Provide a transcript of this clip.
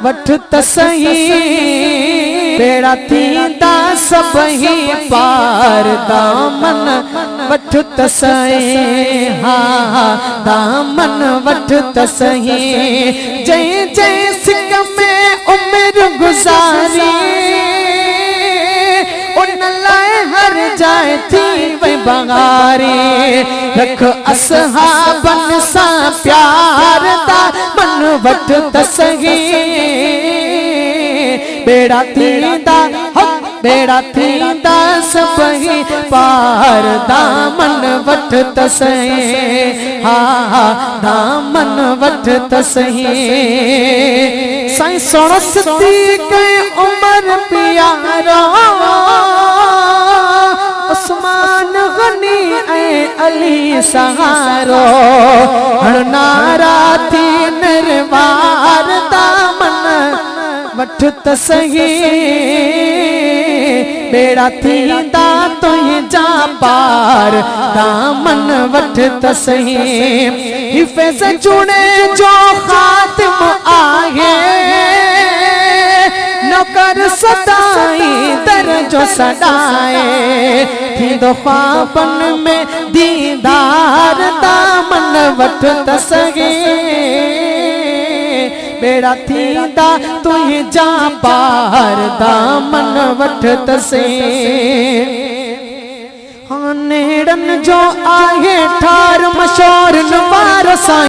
वठ त सही बेड़ा थींदा सभई पार दामन वठ त सही हा दामन वठ त सही जय जय सिक में उम्र गुजारी उन लाए हर जाए थी वही बगारी रख असहाबन सा प्यार दामन वठ त सही बेड़ा थींदा बेड़ा थींदा सभई पार दामन वठ त सही हा दामन वठ त सही साईं सोण सिद्दीक़ उमर प्यारा उस्मान गनी ऐं अली सहारो नारा थी निर्वार दामन वठ त सही बेड़ा थींदा तुंहिंजा पार दामन वठ त सही हिफ़्ज़ चूड़े जो ख़ातिम आहे नौकर सदाई दर जो सदाए थींदो ख्वाबन में दीदार दामन वठ त सही बेड़ा थींदा तुंहिंजा पार दामन वठ त सही हाँ नेड़न जो आहे ठार मशोर न पार साईं।